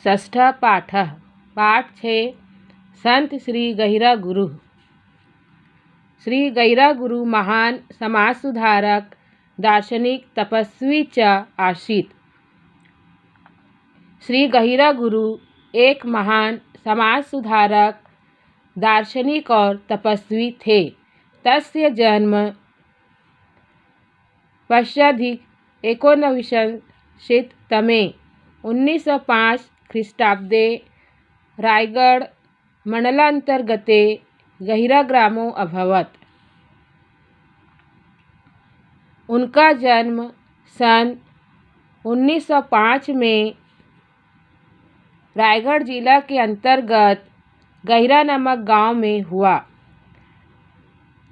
षष्ठः पाठः। पाठ 6। संत श्री गहिरा गुरु। श्री गहिरा गुरु महान समाज सुधारक, दार्शनिक, तपस्वी च आसीत। श्री गहिरा गुरु एक महान समाज सुधारक, दार्शनिक और तपस्वी थे। तस्य जन्म पश्चाधिक 19 1905 ख्रीष्टाब्दे रायगढ़ मंडलांतर्गते गहिरा ग्रामो अभवत्। उनका जन्म सन 1905 में रायगढ़ जिला के अंतर्गत गहिरा नामक गांव में हुआ।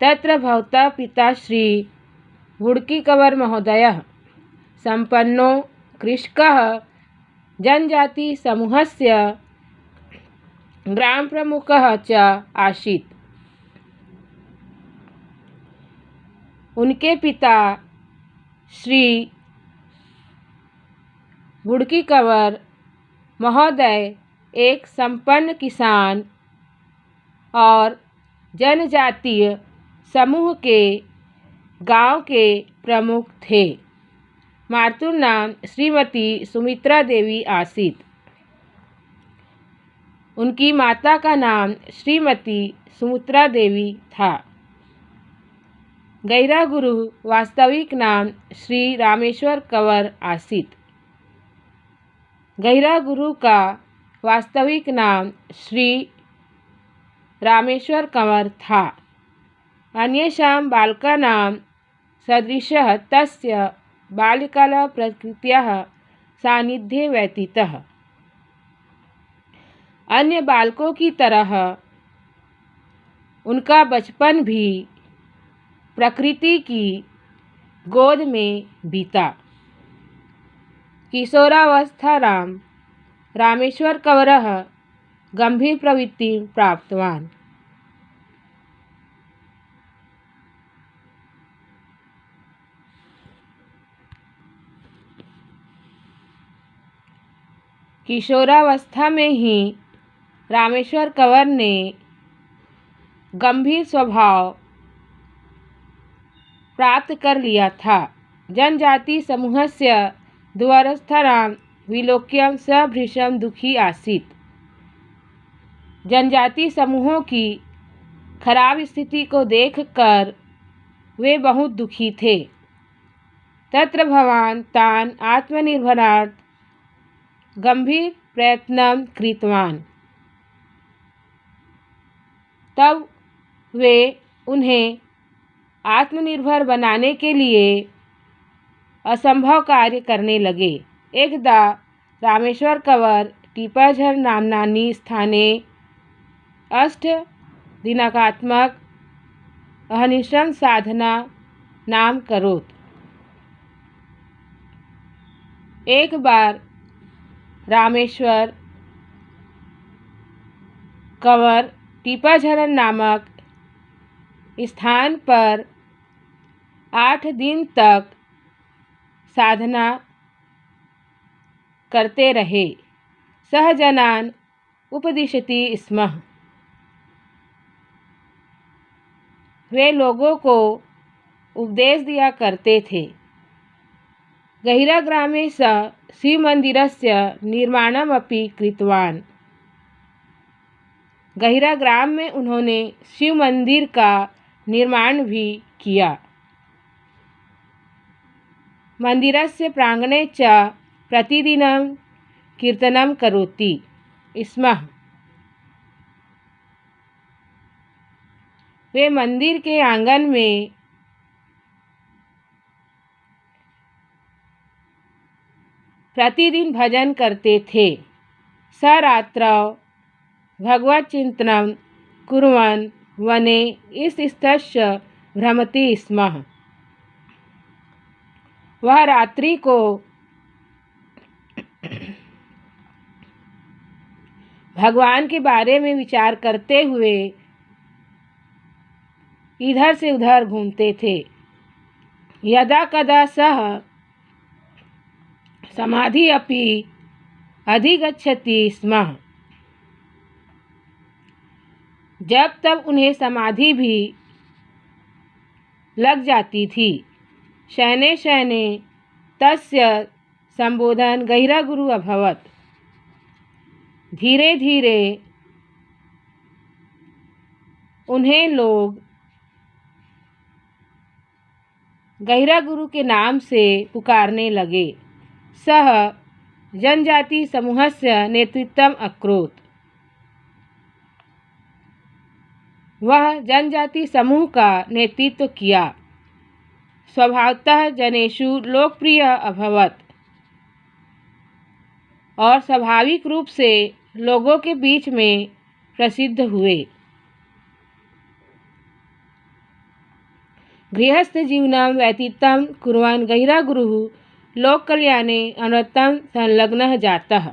तत्र भवता पिता श्री वुडकीकवर महोदयः संपन्नो कृषकः जनजाति समूहस्य ग्राम प्रमुखः च आसीत्। उनके पिता श्री वुडकीकवर महोदय एक संपन्न किसान और जनजातीय समूह के गांव के प्रमुख थे। मातृ नाम श्रीमती सुमित्रा देवी आसीत। उनकी माता का नाम श्रीमती सुमित्रा देवी था। गहिरा गुरु वास्तविक नाम श्री रामेश्वर कंवर आसीत। गहिरा गुरु का वास्तविक नाम श्री रामेश्वर कंवर था। अन्येषां बालकानां सदृशः तस्य बाल्यकाल प्रकृत्याः सान्निध्ये व्यतीतः। अन्य बालकों की तरह उनका बचपन भी प्रकृति की गोद में बीता। किशोरावस्थायां रामेश्वर कंवरः गंभीर प्रवृत्ति प्राप्तवान्। किशोरावस्था में ही रामेश्वर कंवर ने गंभीर स्वभाव प्राप्त कर लिया था। जनजाति समूहस्य दुरवस्थां विलोक्य स भृशं दुखी आसीत्। जनजाति समूहों की खराब स्थिति को देखकर वे बहुत दुखी थे। तत्र भवान् तान् आत्मनिर्भरार्थ गंभीर प्रयत्नं कृतवान्। तब वे उन्हें आत्मनिर्भर बनाने के लिए असंभव कार्य करने लगे। एकदा रामेश्वर कंवर टीपाझर नाम्नानि स्थाने 8 दिनात्मक अहर्निशं साधना नाम करोत्। एक बार रामेश्वर कंवर टीपाझर नामक स्थान पर 8 दिन तक साधना करते रहे। सः जनान् उपदिशति स्म। वे लोगों को उपदेश दिया करते थे। गहिरा ग्रामे सः शिवमन्दिरस्य निर्माणमपि कृतवान्। गहिरा ग्राम में उन्होंने शिव मंदिर का निर्माण भी किया। मंदिरस्य प्रांगणे च प्रतिदिनं कीर्तनं करोति स्म। वे मंदिर के आंगन में प्रतिदिन भजन करते थे। स रात्रौ भगवत चिंतनं कुर्वन् वने स्थितस्य भ्रमति स्म। वह रात्रि को भगवान के बारे में विचार करते हुए इधर से उधर घूमते थे। यदा कदा सः समाधि अपि अधिगच्छति स्म। जब तब उन्हें समाधि भी लग जाती थी। शयने शयने तस्य संबोधन गहिरगुरु अभवत्। धीरे धीरे उन्हें लोग गहिरगुरु के नाम से पुकारने लगे। सः जनजाति समूहस्य नेतृत्वम् अकरोत्। वह जनजाति समूह का नेतृत्व किया। स्वभावतः जनेषु लोकप्रिय अभवत् और स्वाभाविक रूप से लोगों के बीच में प्रसिद्ध हुए। गृहस्थ जीवनं व्यतीतं कुर्वन् गहिरगुरुः लोककल्याणे अनवरतं संलग्नः जातः।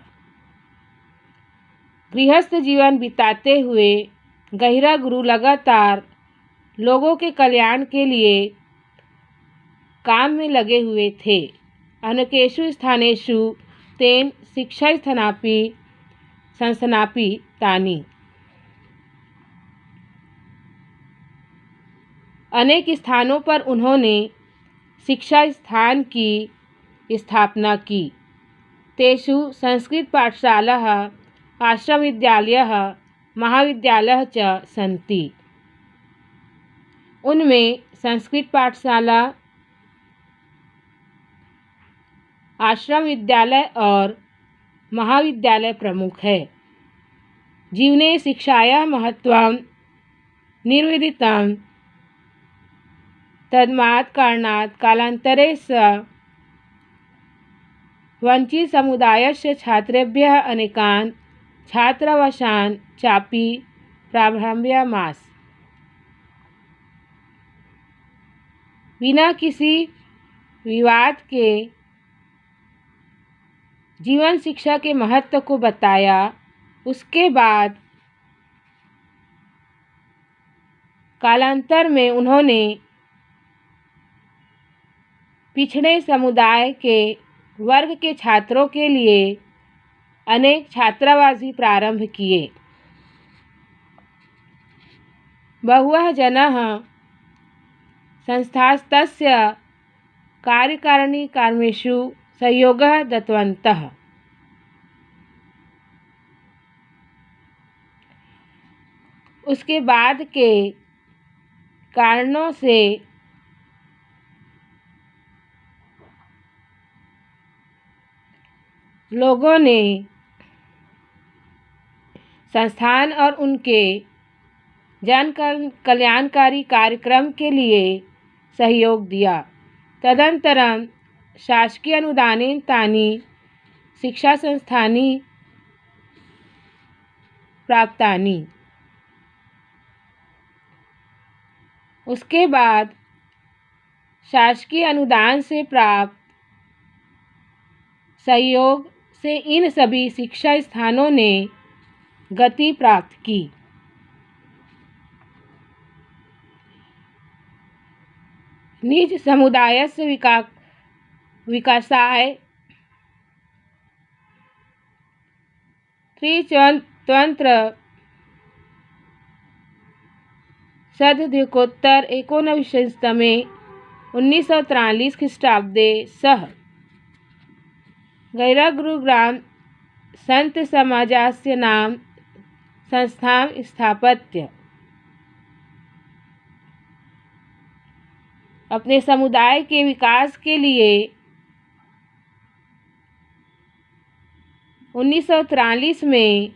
गृहस्थ जीवन बिताते हुए गहिरगुरु लगातार लोगों के कल्याण के लिए काम में लगे हुए थे। अनेकेषु स्थानेषु तेन शिक्षास्थानापि संस्थापितानि। अनेक स्थानों पर उन्होंने शिक्षा स्थान की स्थापना की। तेषु संस्कृत पाठशालाः, आश्रम विद्यालयः, महाविद्यालयः च सन्ति। उनमें संस्कृत पाठशाला, आश्रम विद्यालय और महाविद्यालय प्रमुख है। जीवने शिक्षायाः महत्त्वं निर्विदितं। तस्मात् कारणात् कालान्तरे सः वञ्चितसमुदायस्य छात्रेभ्यः अनेकान् छात्रावासान् चापि प्रारम्भयामास। बिना किसी विवाद के जीवन शिक्षा के महत्व को बताया। उसके बाद कालांतर में उन्होंने पिछड़े समुदाय के वर्ग के छात्रों के लिए अनेक छात्रावास भी प्रारंभ किए। बहवः जनाः संस्थास्तस्य कार्यकारिणी कर्मेषु सहयोगः दत्तवन्तः। उसके बाद के कारणों से लोगों ने संस्थान और उनके जन कल्याणकारी कार्यक्रम के लिए सहयोग दिया। तदनन्तरं शासकीय अनुदानेन तानि शिक्षासंस्थानि प्राप्तानि। उसके बाद शासकीय अनुदान से प्राप्त सहयोग से इन सभी शिक्षा स्थानों ने गति प्राप्त की। निज समुदायस्य विकासाय त्रिचतुरस्र शताब्दोत्तर 19 1943 ख्रीष्टाब्दे सः गहिरगुरुग्राम संत समाजस्य नाम संस्थां स्थापयत्। अपने समुदाय के विकास के लिए 1943 में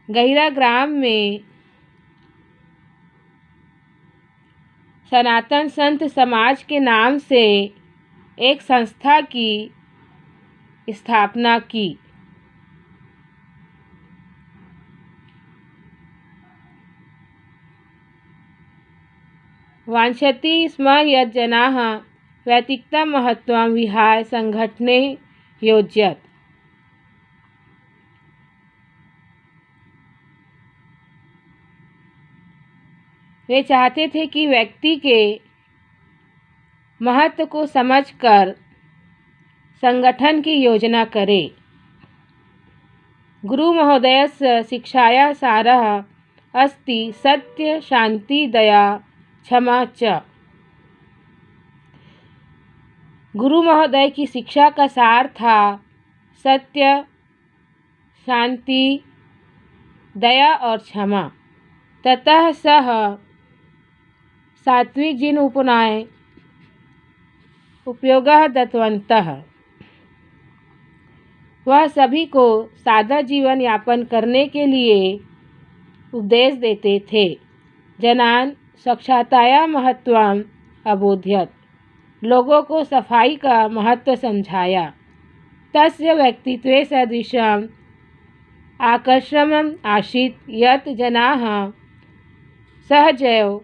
गहिरग्राम में सनातन संत समाज के नाम से एक संस्था की स्थापना की। वाञ्छति स्म यत् जनाः वैयक्तिकं महत्त्वं विहाय संगठने योजयेत्। वे चाहते थे कि व्यक्ति के महत्व को समझकर संगठन की योजना करें। गुरु महोदयस्य शिक्षाया सारः अस्ति सत्य शांति दया क्षमा च। गुरु महोदय की शिक्षा का सार था सत्य, शांति, दया और क्षमा। ततः सह सात्विक जिन उपनाय उपयोगः दत्तवन्तः। वह सभी को सादा जीवन यापन करने के लिए उपदेश देते थे। जनान स्वच्छताया महत्वम अबोध्यत। लोगों को सफाई का महत्व समझाया। तस्य व्यक्तित्वे सदृशम आकर्षणम् आसीत् यत् जनाः सहजैव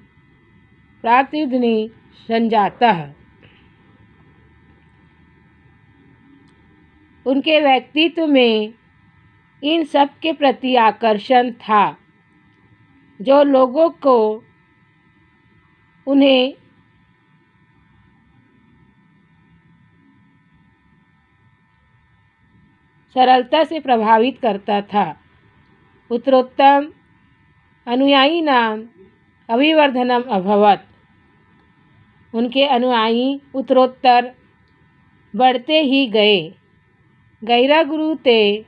प्राप्तियुधि संजातः। उनके व्यक्तित्व में इन सब के प्रति आकर्षण था जो लोगों को उन्हें सरलता से प्रभावित करता था। उत्तरोत्तर अनुयायी नाम अभिवर्धनम अभवत। उनके अनुयायी उत्तरोत्तर बढ़ते ही गए। गैरा गुरु ते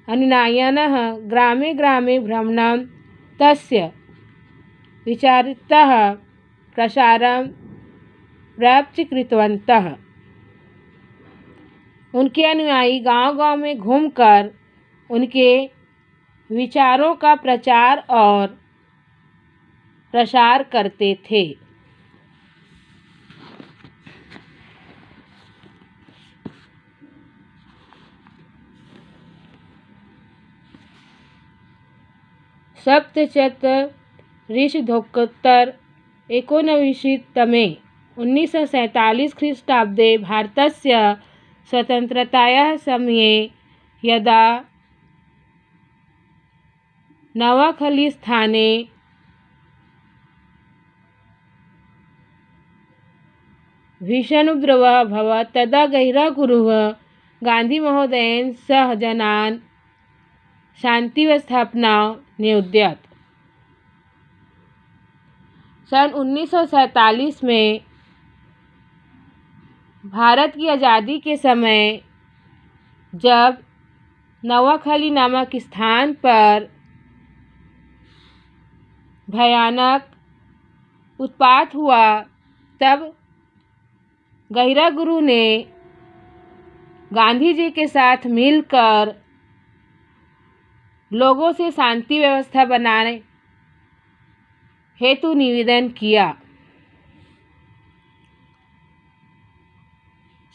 अनुयायिनः ग्रामे ग्रामे भ्रमणं तस्य विचारतः प्रसारं प्राप्त कृतवन्तः। उनके अनुयायी गांव-गांव में घूमकर उनके विचारों का प्रचार और प्रसार करते थे। सप्तचत्वारिंशदुत्तर 19 1947 ख्रीष्टाब्दे भारतस्य स्वतन्त्रतायाः समये यदा नवखलीस्थाने भीषणोपद्रवः अभवत् तदा गैरागुरुः गान्धीमहोदयेन सह जनान् शान्तिव्यवस्थापनाय नियुध्यत। सन 1947 में भारत की आज़ादी के समय जब नवाखली नामक स्थान पर भयानक उत्पात हुआ, तब गैरा गुरु ने गांधी जी के साथ मिलकर लोगों से शांति व्यवस्था बनाने हेतु निवेदन किया।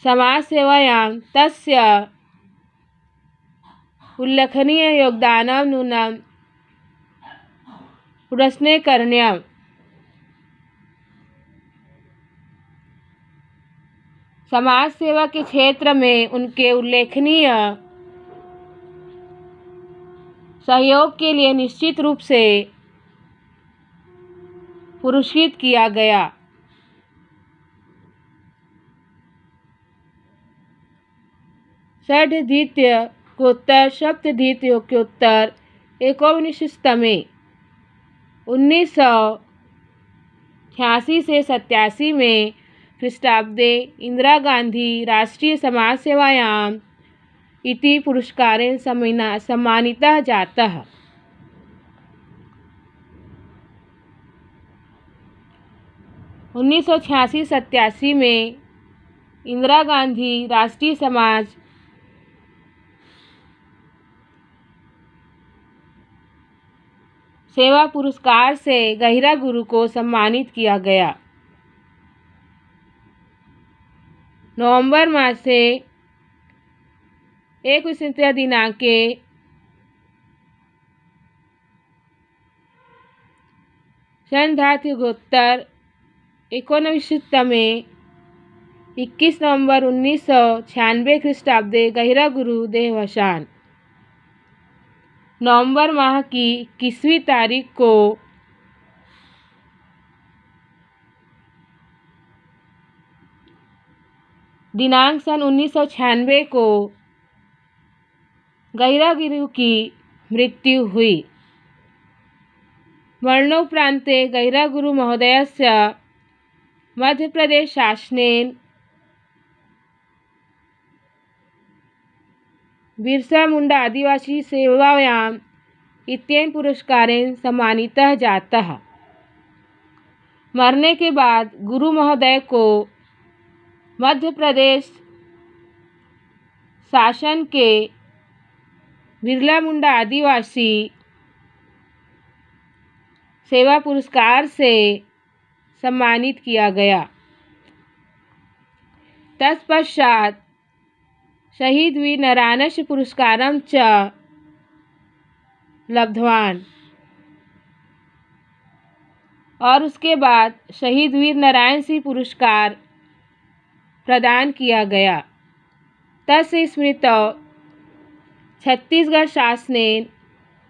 समाज सेवायां तस्य उल्लेखनीय योगदानं नूनं पुरस्करणीयम्। समाज सेवा के क्षेत्र में उनके उल्लेखनीय सहयोग के लिए निश्चित रूप से पुरस्कृत किया गया। षड्द्वितीयोत्तर सप्तद्वितीयोत्तर 19 1986 से 87 में ख्रीष्टाब्दे इंदिरा गांधी राष्ट्रीय समाज सेवायां इति पुरस्कारेण सम्मानितः जातः। 1986-87 में इंदिरा गांधी राष्ट्रीय समाज सेवा पुरस्कार से गैरा गुरु को सम्मानित किया गया। नवंबर मासे 21 दिनांके षड्द्वितीयोत्तर 19 21 नवंबर 1996 ख्रीष्टाब्दे गैरा गुरु देहावसान। नवंबर माह की 21वीं तारीख को दिनांक सन 1996 को गैरा गुरु की मृत्यु हुई। मरणोपरान्ते गैरा गुरु महोदयस्य मध्य प्रदेश शासनेन बिरसा मुंडा आदिवासी सेवायाम इत्येन पुरस्कारेण सम्मानितः जातः। मरने के बाद गुरु महोदय को मध्य प्रदेश शासन के बिरला मुंडा आदिवासी सेवा पुरस्कार से सम्मानित किया गया। तत्पश्चात शहीद वीर नारायणस्य पुरस्कारं च लब्धवान और उसके बाद शहीद वीर नारायण सिंह पुरस्कार प्रदान किया गया। तस्य स्मृतौ छत्तीसगढ़ शासनेन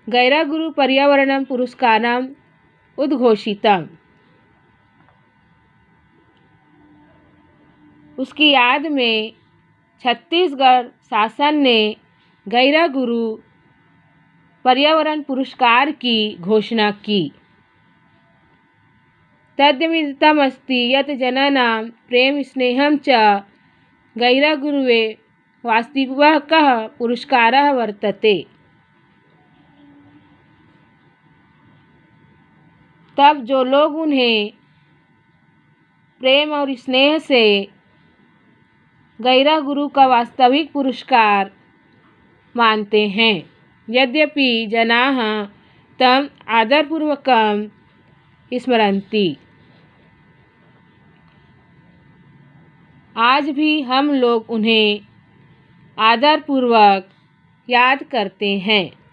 गैरा गुरु पर्यावरणं पुरस्कारम् उद्घोषितम्। उसकी याद में छत्तीसगढ़ शासन ने गैरा गुरु पर्यावरण पुरस्कार की घोषणा की। तद्यमिदमस्ति यत् जनानां प्रेम स्नेहं च गैरा गुरुवे वास्तविकः पुरस्कारः वर्तते। तब जो लोग उन्हें प्रेम और स्नेह से गैरा गुरु का वास्तविक पुरस्कार मानते हैं, यद्यपि जनाः तं आदरपूर्वकं स्मरन्ति। आज भी हम लोग उन्हें आदरपूर्वक याद करते हैं।